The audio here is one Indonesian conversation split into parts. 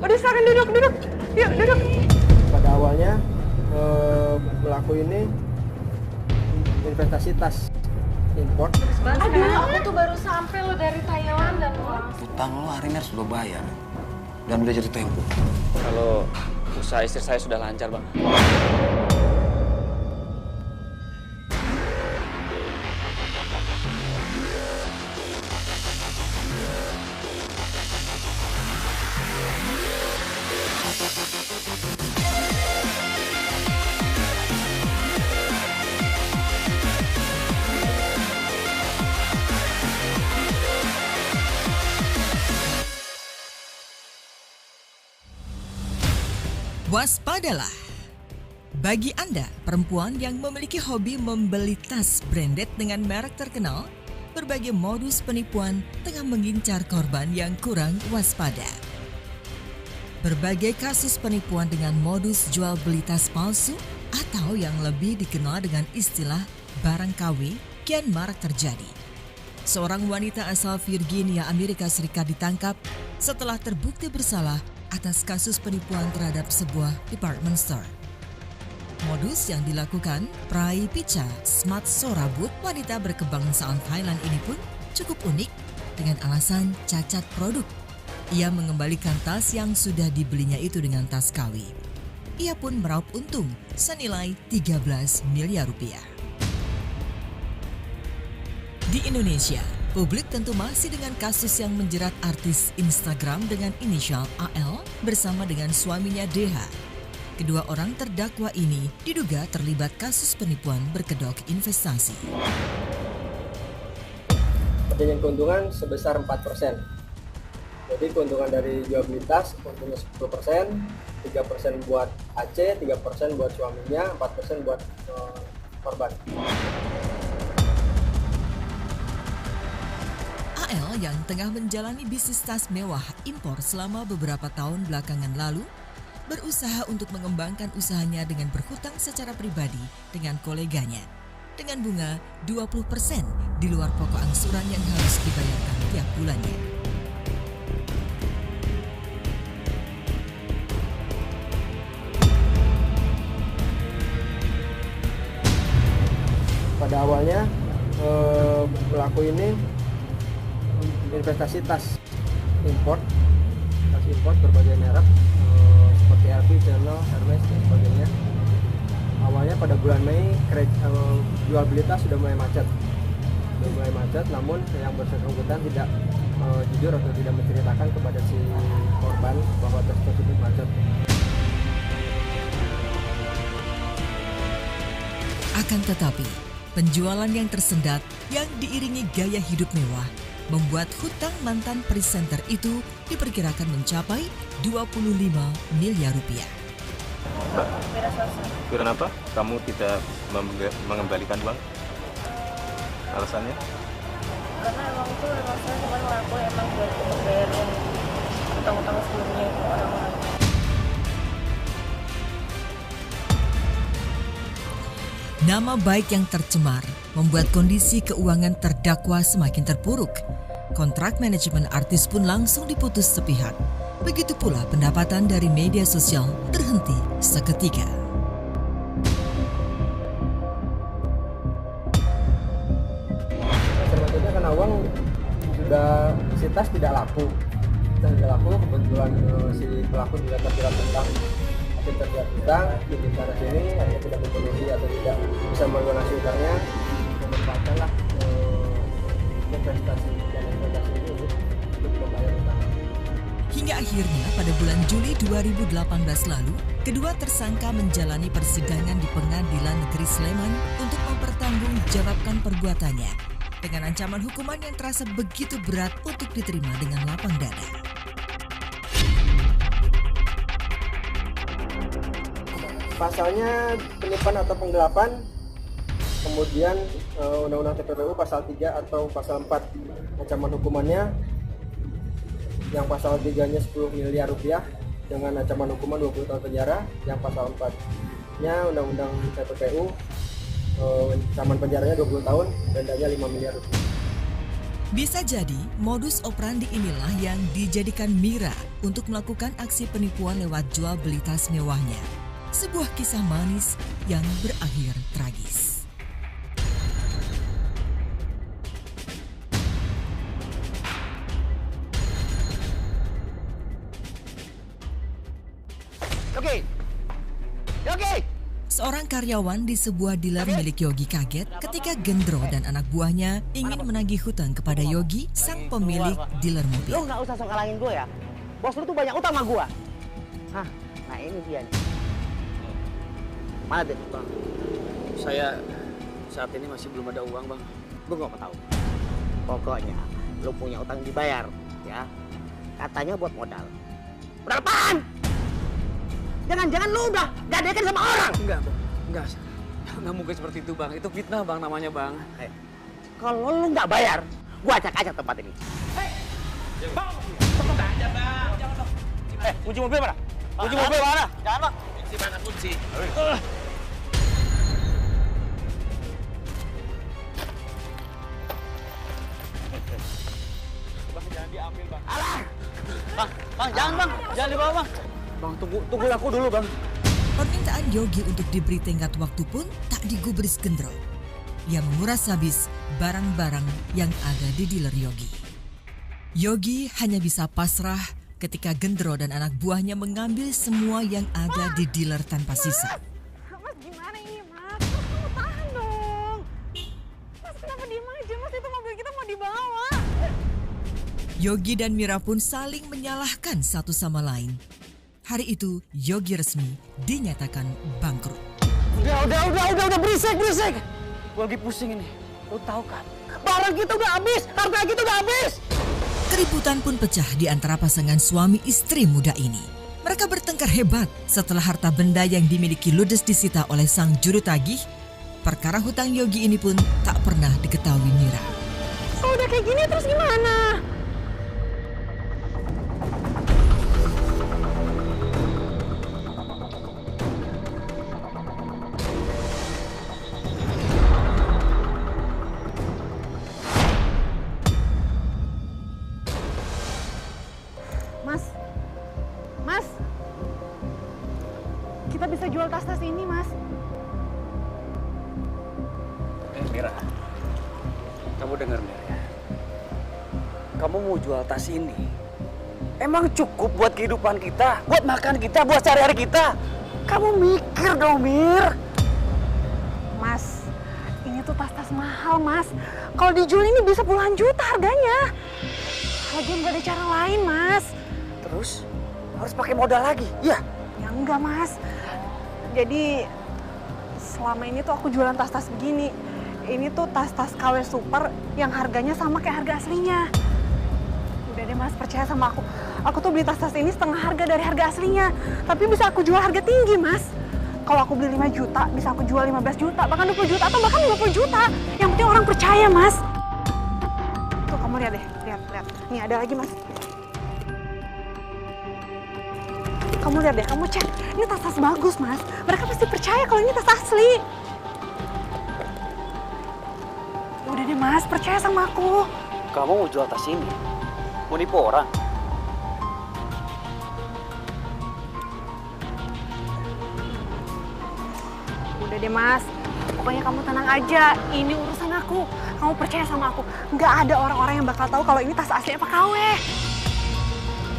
Udah silakan duduk. Yuk duduk. Pada awalnya pelaku ini investasi tas impor. Aduh, aku tuh baru sampai lo dari Thailand dan Utang lo hari ini harus lo bayar. Dan udah jadi tempo. Kalau usaha istri saya sudah lancar, Bang. Waspadalah. Bagi Anda, perempuan yang memiliki hobi membeli tas branded dengan merek terkenal, berbagai modus penipuan tengah mengincar korban yang kurang waspada. Berbagai kasus penipuan dengan modus jual beli tas palsu atau yang lebih dikenal dengan istilah barang KW kian marak terjadi. Seorang wanita asal Virginia, Amerika Serikat ditangkap setelah terbukti bersalah atas kasus penipuan terhadap sebuah department store. Modus yang dilakukan Prai Picha Smart Sorabut, wanita berkebangsaan Thailand ini pun cukup unik dengan alasan cacat produk. Ia mengembalikan tas yang sudah dibelinya itu dengan tas KW. Ia pun meraup untung senilai 13 miliar rupiah. Di Indonesia, publik tentu masih dengan kasus yang menjerat artis Instagram dengan inisial AL bersama dengan suaminya DH. Kedua orang terdakwa ini diduga terlibat kasus penipuan berkedok investasi. Adanya keuntungan sebesar 4%. Jadi keuntungan dari jual beli tas untungnya 10%, 3% buat AC, 3% buat suaminya, 4% buat korban. AL yang tengah menjalani bisnis tas mewah impor selama beberapa tahun belakangan lalu, berusaha untuk mengembangkan usahanya dengan berhutang secara pribadi dengan koleganya, dengan bunga 20% di luar pokok angsuran yang harus dibayarkan tiap bulannya. Pada awalnya pelaku ini investasi tas impor berbagai merek seperti LV, Chanel, Hermes dan sebagainya. Awalnya pada bulan Mei jual beli tas sudah mulai macet, namun yang bersangkutan tidak jujur atau tidak menceritakan kepada si korban bahwa tas tersebut macet. Akan tetapi, penjualan yang tersendat yang diiringi gaya hidup mewah membuat hutang mantan presenter itu diperkirakan mencapai 25 miliar rupiah. Kenapa kamu tidak mengembalikan uang? Alasannya? karena emang saya cuma ngelakuin emang buat bayarin utang-utang sebelumnya itu orang-orang. Nama baik yang tercemar membuat kondisi keuangan terdakwa semakin terpuruk. Kontrak manajemen artis pun langsung diputus sepihak. Begitu pula pendapatan dari media sosial terhenti seketika. Maksudnya karena uang sudah si tas tidak laku, kebetulan si pelaku juga terjerat hutang. Di sana sini akhirnya tidak memenuhi atau tidak bisa melunasi hutangnya, memanfaatkanlah investasi ini untuk membayar hutang. Hingga akhirnya pada bulan Juli 2018 lalu, kedua tersangka menjalani persidangan di Pengadilan Negeri Sleman untuk mempertanggungjawabkan perbuatannya dengan ancaman hukuman yang terasa begitu berat untuk diterima dengan lapang dada. Pasalnya penipuan atau penggelapan, kemudian Undang-Undang TPPU pasal 3 atau pasal 4 ancaman hukumannya, yang pasal 3-nya 10 miliar rupiah dengan ancaman hukuman 20 tahun penjara, yang pasal 4-nya Undang-Undang TPPU ancaman penjaranya 20 tahun, dendanya 5 miliar rupiah. Bisa jadi modus operandi inilah yang dijadikan Mira untuk melakukan aksi penipuan lewat jual beli tas mewahnya. Sebuah kisah manis yang berakhir tragis. Yogi! Seorang karyawan di sebuah dealer milik Yogi kaget ketika Gendro dan anak buahnya ingin menagih hutang kepada Yogi, sang pemilik dealer mobil. Lo nggak usah sok kalangin gue ya. Bos lu tuh banyak utang sama gue. Nah ini dia nih. Mana deh, Bang? Saya saat ini masih belum ada uang, Bang. Gue nggak mau tahu. Pokoknya lu punya utang dibayar, ya. Katanya buat modal. Modal apaan? Jangan-jangan lu udah gadekan sama orang. Enggak, Bang. Enggak. Nggak mungkin seperti itu, Bang. Itu fitnah, Bang, namanya, Bang. Kalau lu nggak bayar, gua acak-acak tempat ini. Kunci mobil mana? Kunci mobil mana? Jangan, Bang. Kunci mana kunci? Bang, jangan diambil, Bang. Alah! Bang, jangan, Bang. Jangan dibawa, Bang. Bang, tunggu aku dulu, Bang. Permintaan Yogi untuk diberi tenggat waktu pun tak digubris Gendro. Ia menguras habis barang-barang yang ada di dealer Yogi. Yogi hanya bisa pasrah ketika Gendro dan anak buahnya mengambil semua yang ada di dealer tanpa sisa. Mas gimana ini Mas? Mas kamu tahan dong. Mas kenapa diem aja Mas? Itu mobil kita mau dibawa. Yogi dan Mira pun saling menyalahkan satu sama lain. Hari itu Yogi resmi dinyatakan bangkrut. Udah, berisik. Gua lagi pusing ini. Lu tahu kan? Barang kita udah habis, harga kita udah habis. Keributan pun pecah di antara pasangan suami istri muda ini. Mereka bertengkar hebat setelah harta benda yang dimiliki ludes disita oleh sang juru tagih. Perkara hutang Yogi ini pun tak pernah diketahui Mira. Kalau udah kayak gini terus gimana? Mas, kita bisa jual tas-tas ini, Mas. Mira, kamu dengar, Mira. Kamu mau jual tas ini? Emang cukup buat kehidupan kita, buat makan kita, buat sehari-hari kita? Kamu mikir dong, Mir. Mas, ini tuh tas-tas mahal, Mas. Kalau dijual ini bisa puluhan juta harganya. Lagian nggak ada cara lain, Mas. Terus harus pakai modal lagi, iya? Ya enggak, Mas. Jadi selama ini tuh aku jualan tas-tas begini. Ini tuh tas-tas KW Super yang harganya sama kayak harga aslinya. Udah deh, Mas, percaya sama aku. Aku tuh beli tas-tas ini setengah harga dari harga aslinya. Tapi bisa aku jual harga tinggi, Mas. Kalau aku beli 5 juta, bisa aku jual 15 juta, bahkan 20 juta, atau bahkan 50 juta. Yang penting orang percaya, Mas. Tuh, kamu lihat deh, lihat. Nih, ada lagi, Mas. Kamu lihat deh, kamu cek. Ini tas-tas bagus, Mas. Mereka pasti percaya kalau ini tas asli. Udah deh, Mas, percaya sama aku. Kamu mau jual tas ini? Mau nipu orang? Udah deh, Mas. Pokoknya kamu tenang aja. Ini urusan aku. Kamu percaya sama aku. Nggak ada orang-orang yang bakal tahu kalau ini tas asli apa KW.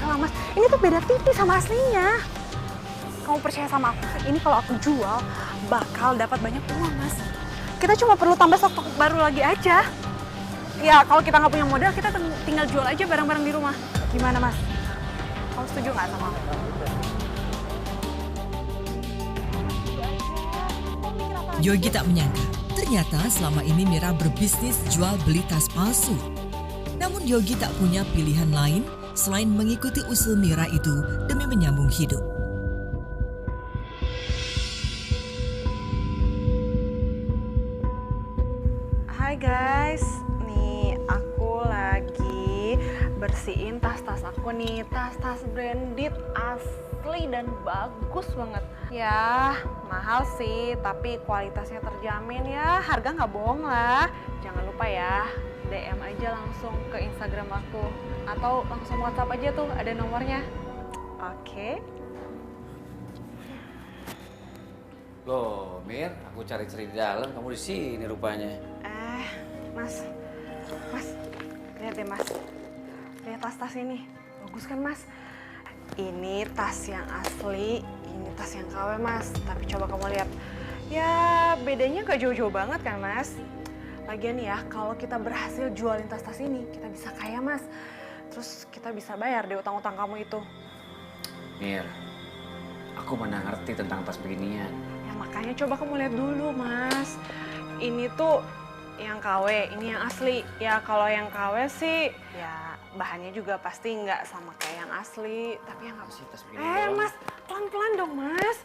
Udah, Mas. Ini tuh beda tipis sama aslinya. Kamu percaya sama aku. Ini kalau aku jual, bakal dapat banyak uang, Mas. Kita cuma perlu tambah stok baru lagi aja. Ya, kalau kita nggak punya modal, kita tinggal jual aja barang-barang di rumah. Gimana, Mas? Kamu setuju nggak sama aku? Yogi tak menyangka, ternyata selama ini Mira berbisnis jual beli tas palsu. Namun Yogi tak punya pilihan lain selain mengikuti usul Mira itu demi menyambung hidup. Hai guys, nih aku lagi bersihin tas-tas aku nih. Tas-tas branded asli dan bagus banget. Ya, mahal sih, tapi kualitasnya terjamin ya. Harga nggak bohong lah. Jangan lupa ya, DM aja langsung ke Instagram aku. Atau langsung WhatsApp aja tuh, ada nomornya. Oke. Loh, Mir, aku cari-cari di dalam, kamu di sini rupanya. Mas, lihat deh Mas. Lihat tas-tas ini, bagus kan Mas? Ini tas yang asli, ini tas yang KW Mas. Tapi coba kamu lihat, ya bedanya gak jauh-jauh banget kan Mas? Lagian ya, kalau kita berhasil jualin tas-tas ini, kita bisa kaya Mas. Terus kita bisa bayar deh utang-utang kamu itu. Mir, aku mana ngerti tentang tas beginian. Ya makanya coba kamu lihat dulu Mas. Ini tuh yang KW, ini yang asli. Ya kalau yang KW sih, ya bahannya juga pasti nggak sama kayak yang asli. Tapi yang nggak Tas begini Mas, pelan-pelan dong Mas.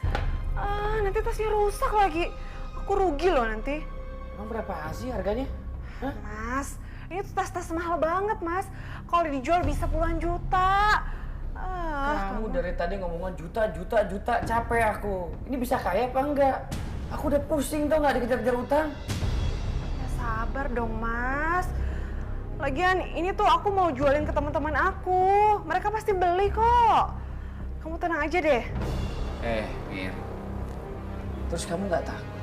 Nanti tasnya rusak lagi. Aku rugi loh nanti. Emang berapa sih harganya? Hah? Mas, ini tuh tas-tas mahal banget Mas. Kalau dijual bisa puluhan juta. Kamu dari tadi ngomongan juta, capek aku. Ini bisa kaya apa enggak? Aku udah pusing tuh nggak dikejar-kejar utang. Ya sabar dong Mas. Lagian ini tuh aku mau jualin ke teman-teman aku. Mereka pasti beli kok. Kamu tenang aja deh. Mir. Terus kamu nggak takut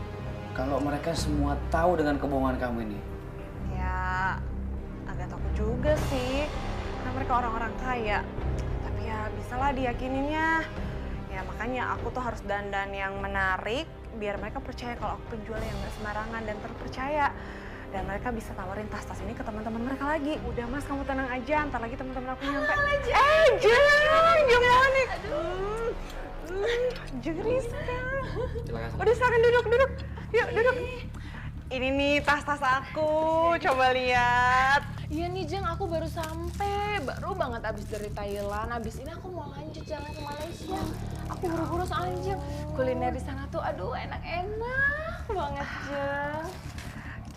kalau mereka semua tahu dengan kebohongan kamu ini? Ya agak takut juga sih. Karena mereka orang-orang kaya. Tapi ya bisalah diyakininnya. Ya makanya aku tuh harus dandan yang menarik biar mereka percaya kalau aku penjual yang gak sembarangan dan terpercaya. Dan mereka bisa tawarin tas-tas ini ke teman-teman mereka lagi. Udah Mas, kamu tenang aja. Ntar lagi teman-teman aku nyampe. Jeng Monik. Jeng Rizka. Udah silakan duduk. Yuk duduk. Ini nih tas-tas aku. Coba lihat. Iya nih Jeng, aku baru sampai, baru banget abis dari Thailand. Abis ini aku mau lanjut jalan ke Malaysia. Aku buru-buru soalnya Jeng, kuliner di sana tuh aduh enak-enak banget Jeng.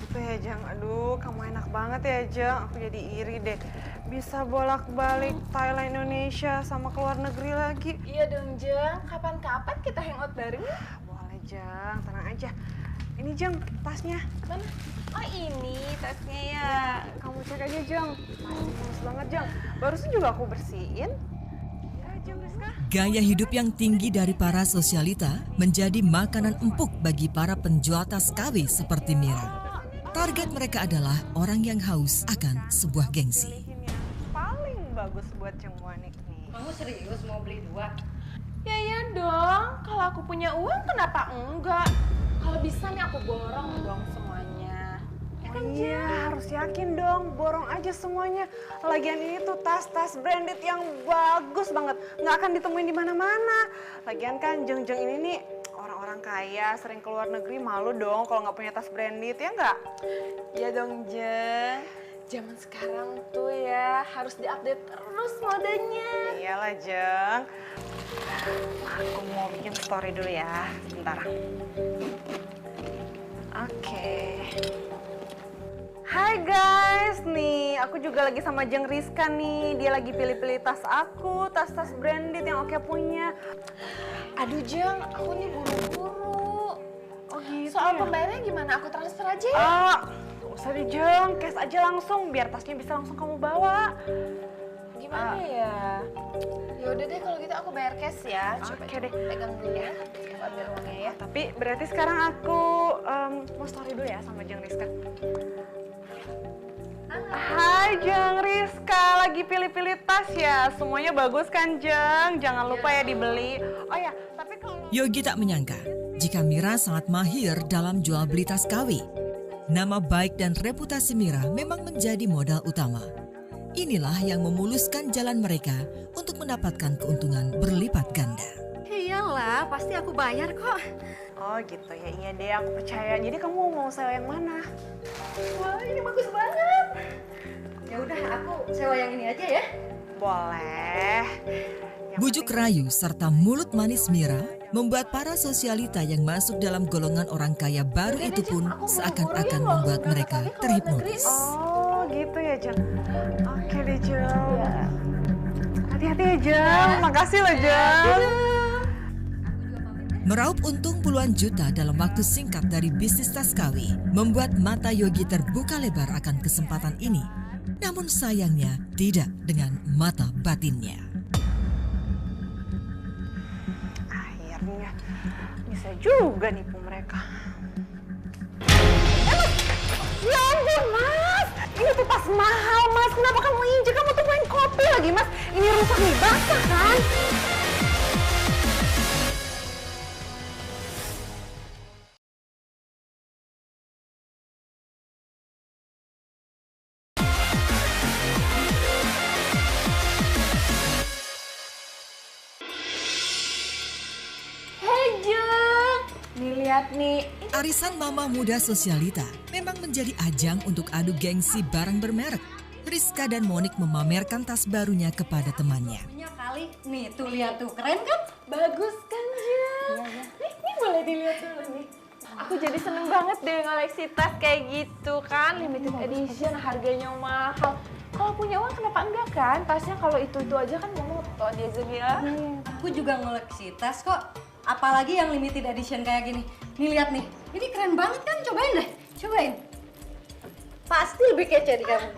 Gitu ya Jeng, aduh kamu enak banget ya Jeng. Aku jadi iri deh, bisa bolak-balik Thailand, Indonesia sama ke luar negeri lagi. Iya dong Jeng, kapan-kapan kita hangout bareng ya? Boleh Jeng, tenang aja. Ini Jeng, tasnya. Mana? Oh ini tasnya ya. Kamu cek aja Jeng, masih mulus banget Jeng. Barusan juga aku bersihin. Ya Jeng Rizka. Gaya hidup yang tinggi dari para sosialita menjadi makanan empuk bagi para penjual tas KW seperti Mira. Target mereka adalah orang yang haus akan sebuah gengsi. Pilihin yang paling bagus buat Jeng Monik nih. Kamu serius mau beli 2? Ya iya dong, kalau aku punya uang kenapa enggak? Kalau bisa nih aku borong dong semuanya. Ya kan Iya, harus yakin dong, borong aja semuanya. Lagian ini tuh tas-tas branded yang bagus banget, nggak akan ditemuin di mana-mana. Lagian kan Jeng-Jeng ini nih orang-orang kaya, sering keluar negeri, malu dong kalau nggak punya tas branded, ya nggak? Iya dong Jeng, zaman sekarang tuh ya harus diupdate terus modenya. Iyalah Jeng. Aku mau bikin story dulu ya, sebentar. Oke. Hai guys, nih aku juga lagi sama Jeng Rizka nih. Dia lagi pilih-pilih tas aku, tas-tas branded yang Oke punya. Aduh Jeng, aku nih buru-buru. Oh gitu Soal ya? pembayarannya gimana? Aku transfer aja ya? Gak usah deh Jeng, cash aja langsung biar tasnya bisa langsung kamu bawa. Gimana ya? Ya udah deh kalau gitu aku bayar cash ya. Coba Oke deh. pegang dulu ya. Aku ambil uangnya ya. Tapi berarti sekarang aku mau story dulu ya sama Jeng Rizka. Hai Jeng Rizka, lagi pilih-pilih tas ya? Semuanya bagus kan Jeng? Jangan lupa ya dibeli. Oh ya, tapi kalau... Yogi tak menyangka jika Mira sangat mahir dalam jual beli tas KW. Nama baik dan reputasi Mira memang menjadi modal utama. Inilah yang memuluskan jalan mereka untuk mendapatkan keuntungan berlipat ganda. Iyalah, pasti aku bayar kok. Oh gitu ya, iya deh aku percaya. Jadi kamu mau sewa yang mana? Wah, ini bagus banget. Ya udah, aku sewa yang ini aja ya. Boleh. Bujuk rayu serta mulut manis Mira membuat para sosialita yang masuk dalam golongan orang kaya baru itu pun seakan-akan membuat mereka terhipnotis. Oh gitu ya Jeng. Oke deh Jeng. Hati-hati ya Jeng. Makasih loh Jeng. Meraup untung puluhan juta dalam waktu singkat dari bisnis tas KW membuat mata Yogi terbuka lebar akan kesempatan ini. Namun sayangnya tidak dengan mata batinnya. Akhirnya bisa juga nipu mereka. Ya ampun Mas, ini tuh tas mahal Mas. Kenapa kamu injek? Kamu tuh main kopi lagi Mas. Ini rusak nih, basah kan? Hei Jeng, nih lihat nih. Arisan Mama Muda Sosialita memang menjadi ajang untuk adu gengsi barang bermerek. Rizka dan Monik memamerkan tas barunya kepada temannya. Punya kali, nih tuh lihat tuh, keren kan? Bagus kan Jeng? Ini boleh dilihat dulu nih. Aku jadi seneng banget deh ngoleksi tas kayak gitu kan, limited edition, harganya mahal. Kalau punya uang kenapa enggak kan? Tasnya kalau itu aja kan mau moto dia Jeng ya. Aku juga ngoleksi tas kok. Apalagi yang limited edition kayak gini. Nih lihat nih, ini keren banget kan? Cobain deh, cobain. Pasti lebih kece di kamu.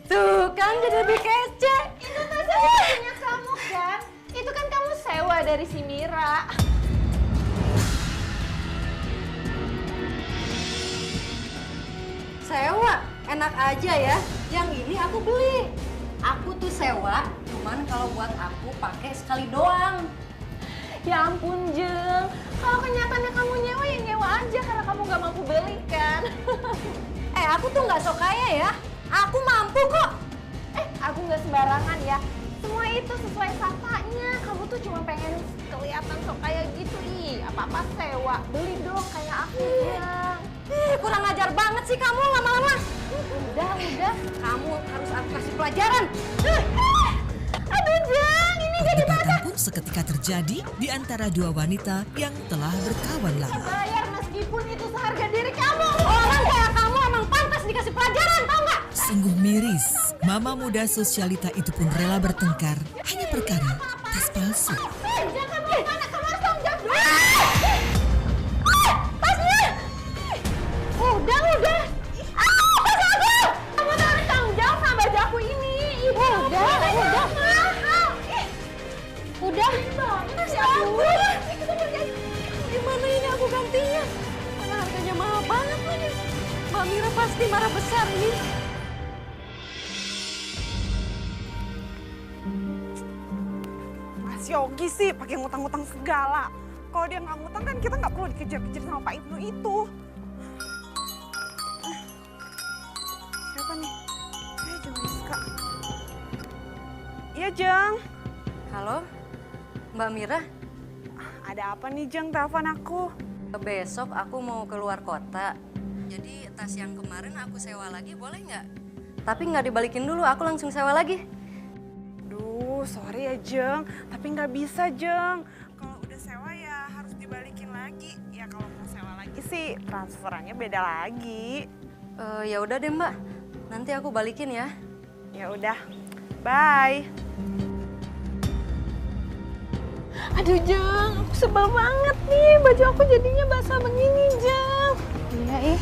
Tuh kan jadi lebih kece. Itu tasnya punya kamu kan? Itu kan kamu sewa dari si Mira. Sewa, enak aja ya. Yang ini aku beli. Aku tuh sewa, cuman kalau buat aku pakai sekali doang. Ya ampun Jeng, kalau kenyataannya kamu nyewa ya nyewa aja karena kamu gak mampu beli kan. Aku tuh nggak sok kaya ya. Aku mampu kok. Aku nggak sembarangan ya. Semua itu sesuai faktanya. Kamu tuh cuma pengen kelihatan sok kaya gitu. Ih, apa-apa sewa. Beli dong kayak aku Jeng. Kurang ajar banget sih kamu lama-lama. Udah. Kamu harus aku kasih pelajaran. Aduh Jeng, ini jadi Perdebatan pun seketika terjadi di antara dua wanita yang telah berkawan lama. bayar meskipun itu seharga diri kamu. Orang kayak kamu emang pantas dikasih pelajaran, tau nggak? Sungguh miris, Mama Muda Sosialita itu pun rela bertengkar hanya perkara tas palsu. Jangan mau mana, kamu harus tanggung jawab. Tasnya. Udah. Tas aku. Kamu harus tanggung jawab sama baju aku ini. Udah. Udah. Tas aku. Gimana ini aku gantinya? Mana harganya mahal banget lagi. Mbak Mira pasti marah besar ini. Mas Yogi sih pakai ngutang-ngutang segala. Kalau dia nggak ngutang kan kita nggak perlu dikejar-kejar sama Pak Ibnu itu. Siapa nih? Jeng Rizka. Iya Jeng. Halo, Mbak Mira. Ada apa nih Jeng, telepon aku? Besok aku mau keluar kota. Jadi tas yang kemarin aku sewa lagi boleh nggak? Tapi nggak dibalikin dulu, aku langsung sewa lagi. Duh, sorry ya Jeng, tapi nggak bisa Jeng. Kalau udah sewa ya harus dibalikin lagi. Ya kalau mau sewa lagi sih transferannya beda lagi. Ya udah deh Mbak, nanti aku balikin ya. Ya udah, bye. Aduh Jeng, aku sebel banget nih. Baju aku jadinya basah begini Jeng. Iya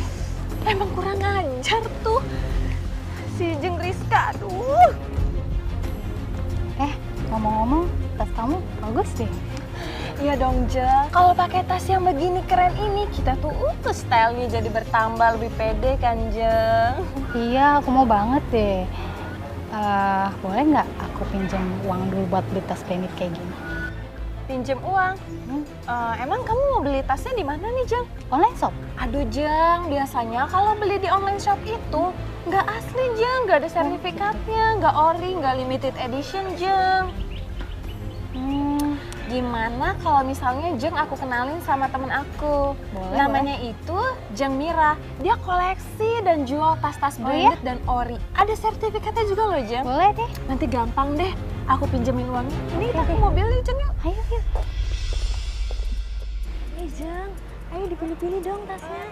emang kurang ajar tuh. Si Jeng Rizka, aduh. Ngomong-ngomong, tas kamu bagus deh. Iya dong Jeng, kalau pakai tas yang begini keren ini kita tuh stylenya jadi bertambah lebih pede kan Jeng. Iya, aku mau banget deh. Boleh nggak aku pinjam uang dulu buat beli tas branded kayak gini? Pinjem uang? Emang kamu mau beli tasnya di mana nih Jeng? Online shop? Aduh Jeng, biasanya kalau beli di online shop itu nggak asli Jeng, nggak ada sertifikatnya, nggak ori, nggak limited edition Jeng. Gimana kalau misalnya Jeng aku kenalin sama temen aku? Boleh, namanya itu Jeng Mira. Dia koleksi dan jual tas-tas branded dan ori. Ada sertifikatnya juga loh Jeng. Boleh deh. Nanti gampang deh, aku pinjemin uangnya. Ini aku mau beli Jeng yuk. Ayo. Jeng, ayo dipilih-pilih dong tasnya.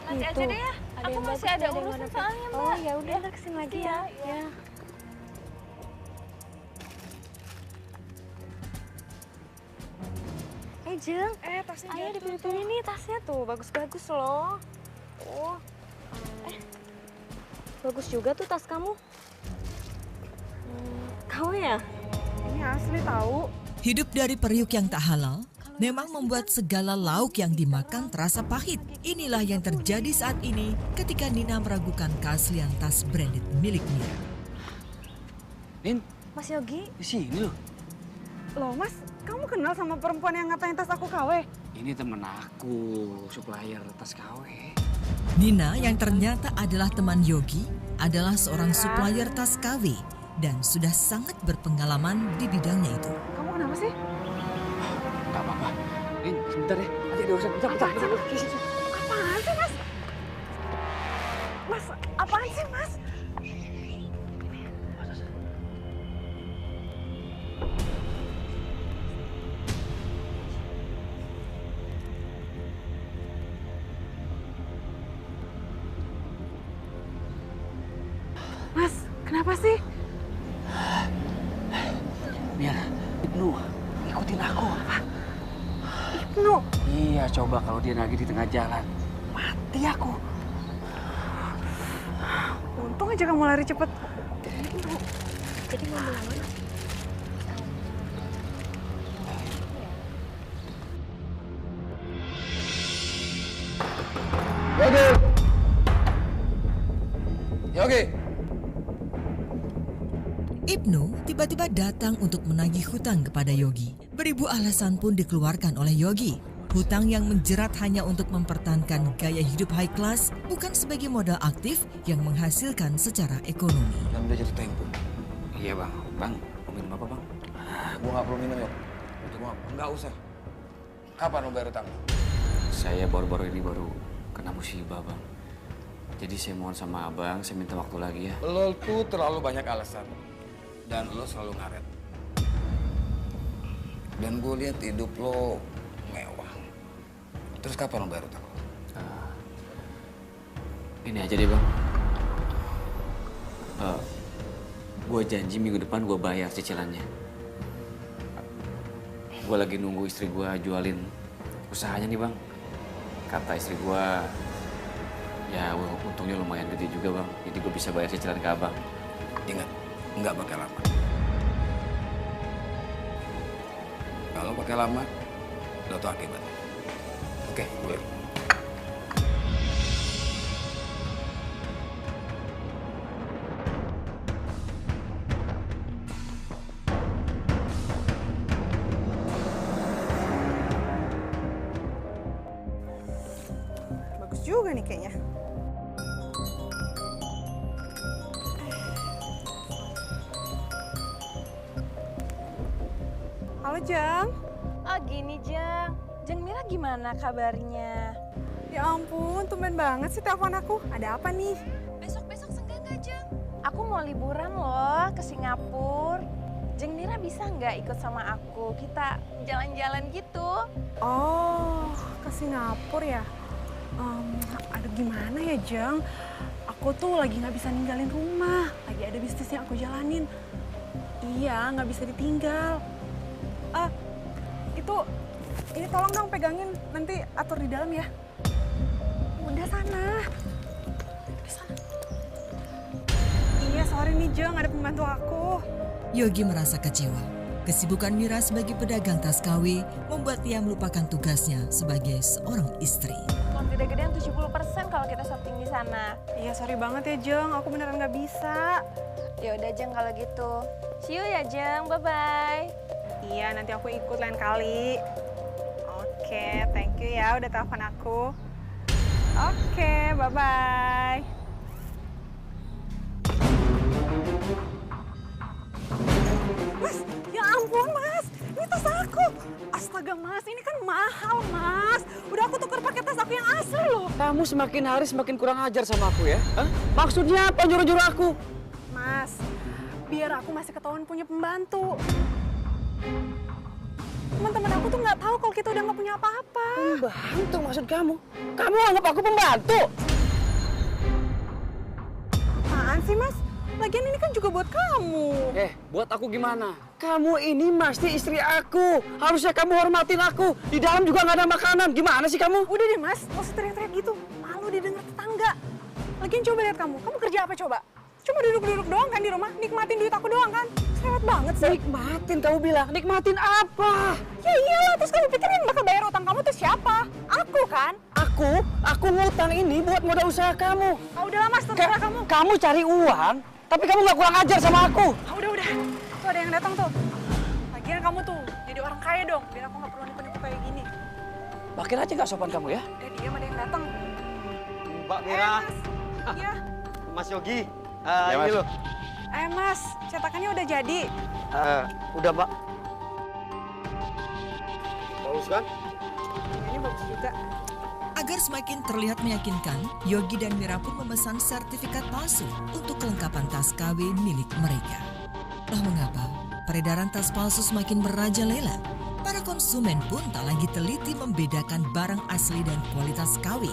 Nanti aja deh ya. Aku masih ada urusan soalnya Mbak. Oh ya udah, kesini lagi ya. Jeng. Tasnya ayo dipilih-pilih nih tasnya tuh, bagus-bagus loh. Oh, bagus juga tuh tas kamu. Kau ya? Ini asli tahu. Hidup dari periuk yang tak halal memang membuat segala lauk yang dimakan terasa pahit. Inilah yang terjadi saat ini ketika Nina meragukan keaslian tas branded milik Mira. Nin, Mas Yogi, di sini loh. loh Mas, kamu kenal sama perempuan yang ngatain tas aku KW? Ini temen aku, supplier tas KW. Nina yang ternyata adalah teman Yogi adalah seorang supplier tas KW dan sudah sangat berpengalaman di bidangnya itu. Kamu kenapa sih? Gak apa-apa. Nin, sebentar ya. Nanti ada urusan. Bentar. Apaan sih Mas? Mas, apaan sih Mas? Mas, kenapa sih? Mira, Ibnu, ikutin aku. Ibnu? Iya, coba kalau dia nagih di tengah jalan. Mati aku. Untung aja kamu lari cepet. Ibnu, jadi mau bilang mana? Yogi! Ibnu tiba-tiba datang untuk menagih hutang kepada Yogi. Beribu alasan pun dikeluarkan oleh Yogi. Hutang yang menjerat hanya untuk mempertahankan gaya hidup high class, bukan sebagai modal aktif yang menghasilkan secara ekonomi. Dan udah jatuh tempo. Iya bang. Bang, mau minum apa bang? Gua nggak perlu minum, Yok. Nggak usah. Kapan lo bayar utang? Saya baru-baru ini kena musibah bang. Jadi saya mohon sama abang, saya minta waktu lagi ya. Lo tuh terlalu banyak alasan. Dan lo selalu ngaret. Dan gue lihat hidup lo mewah. Terus kapan lo bayar utang? Ini aja deh bang. Gue janji minggu depan gue bayar cicilannya. Gue lagi nunggu istri gue jualin usahanya nih bang. Kata istri gue, ya untungnya lumayan gede juga bang. Jadi gue bisa bayar cicilan ke abang. Ingat, nggak pakai lama. Kalau pakai lama, lo tau akibatnya. Oke, boleh. Bagus juga nih kayaknya. Halo Jeng. Oh gini Jeng. Jeng Mira gimana kabarnya? Ya ampun, tumben banget sih telepon aku. Ada apa nih? Besok-besok senggang gak Jeng? Aku mau liburan loh ke Singapura. Jeng Mira bisa nggak ikut sama aku? Kita jalan-jalan gitu. Oh, ke Singapura ya? Aduh gimana ya Jeng? Aku tuh lagi nggak bisa ninggalin rumah. Lagi ada bisnis yang aku jalanin. Iya, nggak bisa ditinggal. Ini tolong dong pegangin, nanti atur di dalam ya. Udah sana. Iya, sorry nih Jeng, ada pembantu aku. Yogi merasa kecewa. Kesibukan Mira sebagai pedagang tas KW membuat ia melupakan tugasnya sebagai seorang istri. Kalau gede-gedean 70% kalau kita shopping di sana. Iya, sorry banget ya Jeng, aku beneran nggak bisa. Ya udah Jeng kalau gitu. See you ya Jeng, bye-bye. Iya, nanti aku ikut lain kali. Oke, thank you ya udah telepon aku. Oke, bye-bye. Mas, ya ampun Mas, ini tas aku. Astaga Mas, ini kan mahal Mas. Udah aku tuker pakai tas aku yang asli loh. Kamu semakin hari semakin kurang ajar sama aku ya? Hah? Maksudnya apa nyuruh-nyuruh aku? Mas, biar aku masih ketahuan punya pembantu. Teman-teman aku tuh nggak tahu kalau kita udah nggak punya apa-apa. Pembantu maksud kamu? Kamu anggap aku pembantu? Apaan sih Mas? Lagian ini kan juga buat kamu. Buat aku gimana? Kamu ini mesti istri aku. Harusnya kamu hormatin aku. Di dalam juga nggak ada makanan. Gimana sih kamu? Udah deh Mas, nggak usah teriak-teriak gitu. Malu didengar tetangga. Lagian coba lihat kamu kerja apa coba? Cuma duduk-duduk doang kan di rumah, nikmatin duit aku doang kan? Sewet banget sih. Nikmatin kamu bilang, nikmatin apa? Ya iyalah, terus kamu pikir yang bakal bayar utang kamu tuh siapa? Aku kan? Aku ngutang ini buat modal usaha kamu. Ah udahlah Mas, terserah kamu. Kamu cari uang, tapi kamu nggak kurang ajar sama aku. Ah udah. Tuh ada yang datang tuh. Lagian kamu tuh jadi orang kaya dong, biar aku nggak perlu nipu-nipu kayak gini. Makin aja nggak sopan kamu ya. Udah diam, ada yang datang. Mbak Mira. Mas. Iya. Mas Yogi. Ya, Mas. Ini loh. Mas, cetakannya udah jadi. Udah, Mbak. Bagus kan? Ini bagus juga. Agar semakin terlihat meyakinkan, Yogi dan Mira pun memesan sertifikat palsu untuk kelengkapan tas KW milik mereka. Lah mengapa peredaran tas palsu semakin merajalela? Para konsumen pun tak lagi teliti membedakan barang asli dan kualitas KW.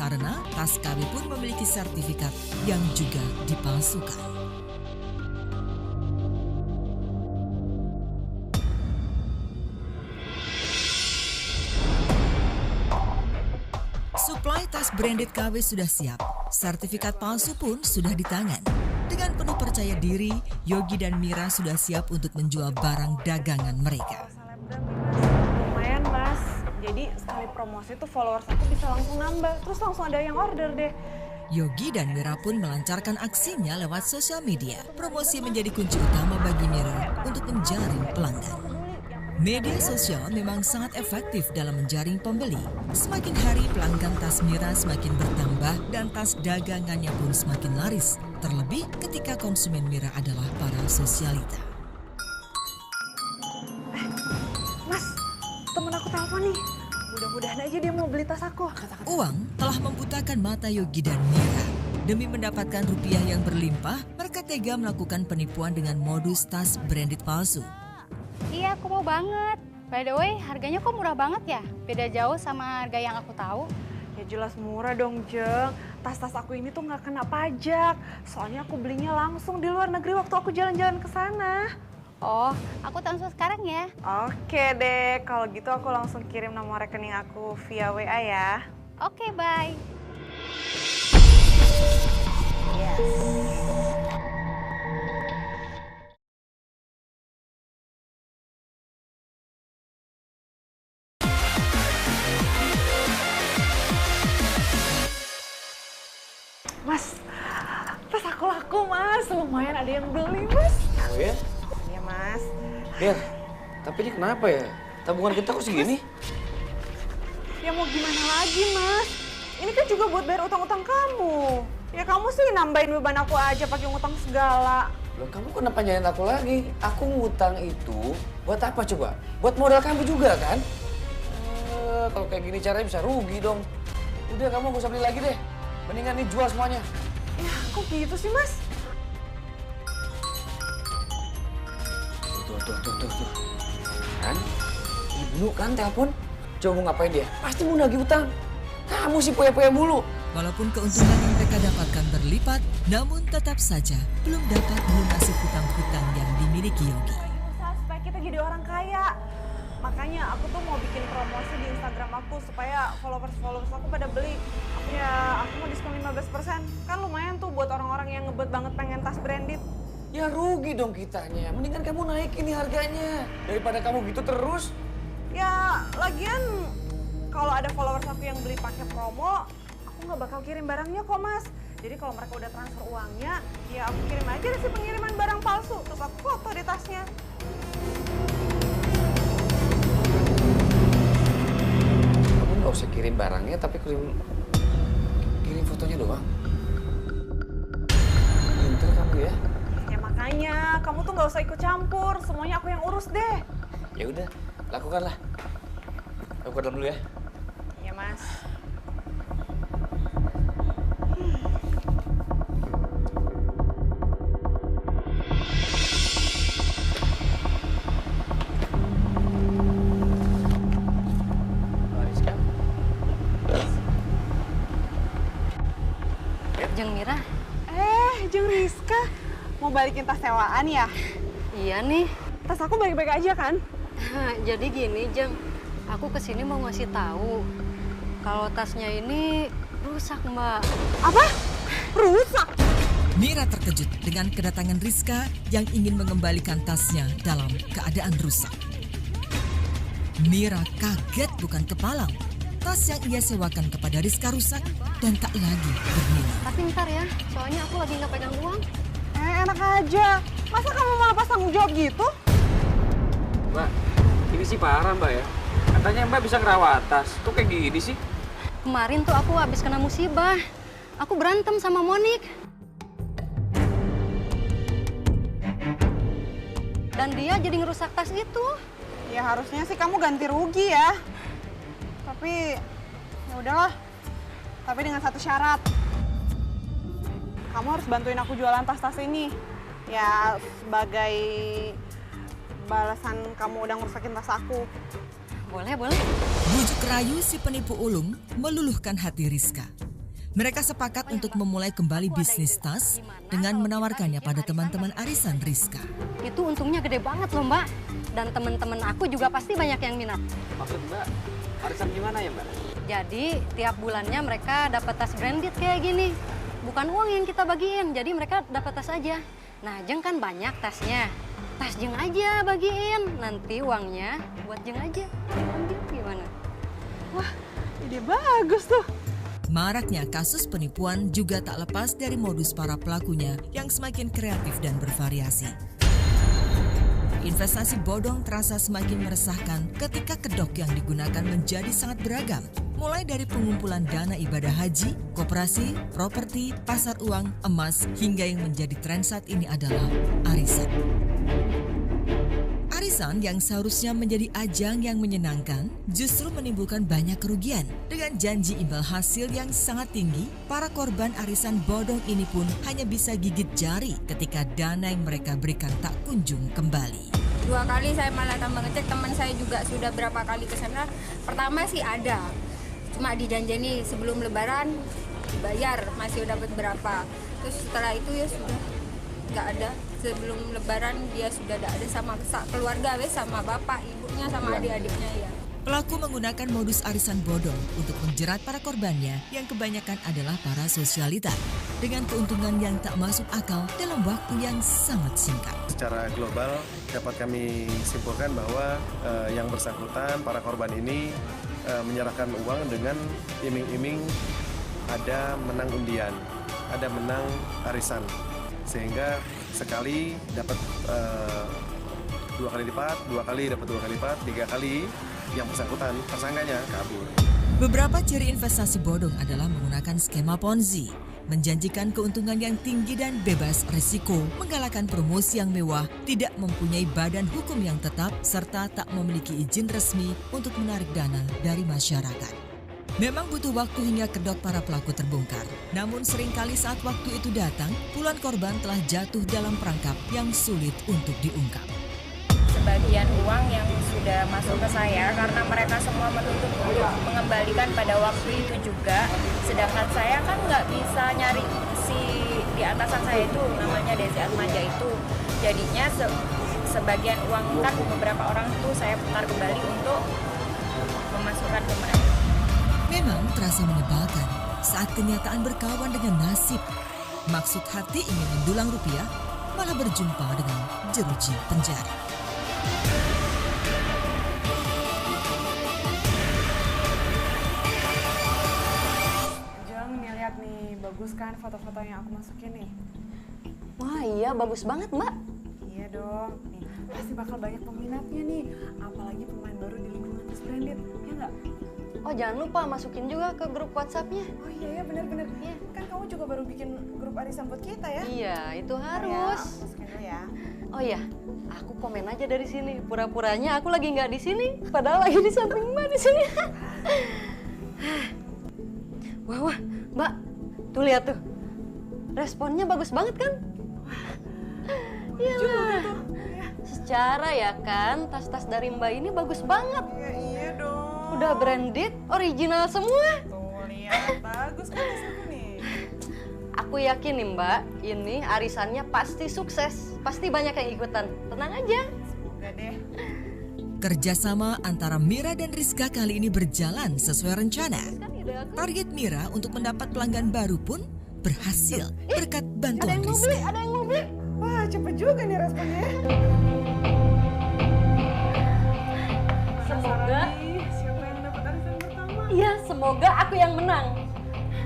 Karena tas KW pun memiliki sertifikat yang juga dipalsukan. Suplai tas branded KW sudah siap, sertifikat palsu pun sudah di tangan. Dengan penuh percaya diri, Yogi dan Mira sudah siap untuk menjual barang dagangan mereka. Lumayan Mas, jadi sekali promosi tuh followers aku bisa langsung nambah, terus langsung ada yang order deh. Yogi dan Mira pun melancarkan aksinya lewat sosial media. Promosi menjadi kunci utama bagi Mira untuk menjaring pelanggan. Media sosial memang sangat efektif dalam menjaring pembeli. Semakin hari pelanggan tas Mira semakin bertambah dan tas dagangannya pun semakin laris. Terlebih ketika konsumen Mira adalah para sosialita. Mas, temen aku telepon nih. Mudah-mudahan aja dia mau beli tas aku. Uang telah membutakan mata Yogi dan Mira. Demi mendapatkan rupiah yang berlimpah, mereka tega melakukan penipuan dengan modus tas branded palsu. Iya, aku mau banget. By the way, harganya kok murah banget ya? Beda jauh sama harga yang aku tahu. Ya jelas murah dong, Jeng. Tas-tas aku ini tuh nggak kena pajak. Soalnya aku belinya langsung di luar negeri waktu aku jalan-jalan ke sana. Oh, aku transfer sekarang ya. Oke deh, kalau gitu aku langsung kirim nomor rekening aku via WA ya. Oke, bye. Yes. Mas, tas aku laku Mas, lumayan ada yang beli Mas. Oh ya? Iya Mas. Mir, tapi ini kenapa ya? Tabungan kita kok segini? Ya mau gimana lagi Mas? Ini kan juga buat bayar utang-utang kamu. Ya kamu sih nambahin beban aku aja pakai ngutang segala. Loh, kamu kenapa nyanyiin aku lagi? Aku ngutang itu buat apa coba? Buat modal kamu juga kan? Kalau kayak gini caranya bisa rugi dong. Udah, kamu gak usah beli lagi deh. Mendingan nih jual semuanya. Ya kok gitu sih Mas? Tuh. Kan? Ibu kan telepon. Coba mau ngapain dia? Pasti mau nagih utang. Kamu sih poya-poya mulu. Walaupun keuntungan yang mereka dapatkan berlipat, namun tetap saja belum dapat melunasi hutang-hutang yang dimiliki Yogi. Usaha supaya kita jadi orang kaya. Makanya aku tuh mau bikin promosi di Instagram aku supaya followers aku pada beli. Ya aku mau diskon 15%. Kan lumayan tuh buat orang-orang yang ngebet banget pengen tas branded. Ya rugi dong kitanya. Mendingan kamu naikin nih harganya. Daripada kamu gitu terus. Ya lagian kalau ada followers aku yang beli pakai promo, aku nggak bakal kirim barangnya kok Mas. Jadi kalau mereka udah transfer uangnya, ya aku kirim aja si pengiriman barang palsu. Terus aku foto di tasnya. Kamu nggak usah kirim barangnya, tapi kirim fotonya doang. Pinter kamu ya. Ya makanya, kamu tuh nggak usah ikut campur. Semuanya aku yang urus deh. Ya udah, lakukanlah. Aku ke dalam dulu ya. Iya Mas. Jeng Mira. Jeng Rizka, mau balikin tas sewaan ya? Iya nih. tas aku baik-baik aja kan? Jadi gini, Jeng. Aku kesini mau ngasih tahu kalau tasnya ini rusak, Mbak. Apa? Rusak? Mira terkejut dengan kedatangan Rizka yang ingin mengembalikan tasnya dalam keadaan rusak. Mira kaget bukan kepalang. Tas yang ia sewakan kepada Rizka rusak dan tak lagi bernilai. Tapi ntar ya, soalnya aku lagi nggak pegang uang. Enak aja. Masa kamu malah pas tanggung jawab gitu? Mbak, ini sih parah Mbak ya. Katanya Mbak bisa ngerawat tas. Kok kayak gini sih? Kemarin tuh aku habis kena musibah. Aku berantem sama Monik. Dan dia jadi ngerusak tas itu. Ya harusnya sih kamu ganti rugi ya. Tapi ya udahlah. Tapi dengan satu syarat. Kamu harus bantuin aku jualan tas-tas ini. Ya sebagai balasan kamu udah ngerusakin tas aku. Boleh, boleh. Bujuk rayu si penipu ulung meluluhkan hati Rizka. Mereka sepakat untuk memulai kembali bisnis tas dengan menawarkannya pada teman-teman arisan Rizka. Itu untungnya gede banget loh, Mbak. Dan teman-teman aku juga pasti banyak yang minat. Maksud Mbak, arisan gimana ya Mbak? Jadi tiap bulannya mereka dapat tas branded kayak gini. Bukan uang yang kita bagiin, jadi mereka dapat tas aja. Nah, Jeng kan banyak tasnya. Tas Jeng aja bagiin, nanti uangnya buat Jeng aja. Ambil gimana? Wah, ide bagus tuh. Maraknya kasus penipuan juga tak lepas dari modus para pelakunya yang semakin kreatif dan bervariasi. Investasi bodong terasa semakin meresahkan ketika kedok yang digunakan menjadi sangat beragam. Mulai dari pengumpulan dana ibadah haji, koperasi, properti, pasar uang, emas, hingga yang menjadi tren saat ini adalah arisan. Arisan yang seharusnya menjadi ajang yang menyenangkan justru menimbulkan banyak kerugian. Dengan janji imbal hasil yang sangat tinggi, para korban arisan bodong ini pun hanya bisa gigit jari ketika dana yang mereka berikan tak kunjung kembali. 2 kali saya malah tambah ngecek, teman saya juga sudah berapa kali ke sana. Pertama sih ada, cuma dijanjeni sebelum lebaran dibayar, masih dapat berapa. Terus setelah itu ya sudah nggak ada. Sebelum lebaran dia sudah tidak ada sama keluarga, sama bapak, ibunya, sama adik-adiknya ya. Pelaku menggunakan modus arisan bodong untuk menjerat para korbannya yang kebanyakan adalah para sosialita dengan keuntungan yang tak masuk akal dalam waktu yang sangat singkat. Secara global dapat kami simpulkan bahwa yang bersangkutan, para korban ini menyerahkan uang dengan iming-iming ada menang undian, ada menang arisan. Sehingga sekali dapat 2 kali lipat, 2 kali dapat 2 kali lipat, 3 kali yang bersangkutan tersangkanya kabur. Beberapa ciri investasi bodong adalah menggunakan skema Ponzi, menjanjikan keuntungan yang tinggi dan bebas risiko, menggalakkan promosi yang mewah, tidak mempunyai badan hukum yang tetap, serta tak memiliki izin resmi untuk menarik dana dari masyarakat. Memang butuh waktu hingga kedok para pelaku terbongkar. Namun seringkali saat waktu itu datang, puluhan korban telah jatuh dalam perangkap yang sulit untuk diungkap. Sebagian uang yang sudah masuk ke saya karena mereka semua menuntut untuk mengembalikan pada waktu itu juga. Sedangkan saya kan nggak bisa nyari si di atasan saya itu, namanya Desi Atmaja itu. Jadinya sebagian uang kan beberapa orang itu saya putar kembali untuk memasukkan ke mereka. Memang terasa menyebalkan saat kenyataan berkawan dengan nasib. Maksud hati ingin mendulang rupiah, malah berjumpa dengan jeruji penjara. Jeng, nih lihat nih, bagus kan foto-foto yang aku masukin nih? Wah iya, bagus banget Mbak. Iya dong, nih pasti bakal banyak peminatnya nih. Apalagi pemain baru di lingkungan tas branded, ya nggak? Oh jangan lupa masukin juga ke grup WhatsApp-nya. Oh iya ya, bener-bener. Iya. Kan kamu juga baru bikin grup arisan buat kita ya? Iya, itu harus. Ya, masukin dulu ya. Oh iya, aku komen aja dari sini. Pura-puranya aku lagi nggak di sini, padahal lagi di samping Mbak di sini. Wah, Mbak, tuh lihat tuh. Responnya bagus banget kan? Iya lah. Secara ya kan, tas-tas dari Mbak ini bagus banget. Iya dong. Udah branded, original semua. Tuh lihat, bagus kan hasilku nih. Aku yakin nih Mbak, ini arisannya pasti sukses. Pasti banyak yang ikutan. Tenang aja. Semoga Udah deh. Kerjasama antara Mira dan Rizka kali ini berjalan sesuai rencana. Target Mira untuk mendapat pelanggan baru pun berhasil berkat bantuan Rizka. Ada yang mau beli. Wah, cepet juga nih responnya. Semoga siapa yang dapat arisan pertama? Iya, semoga aku yang menang.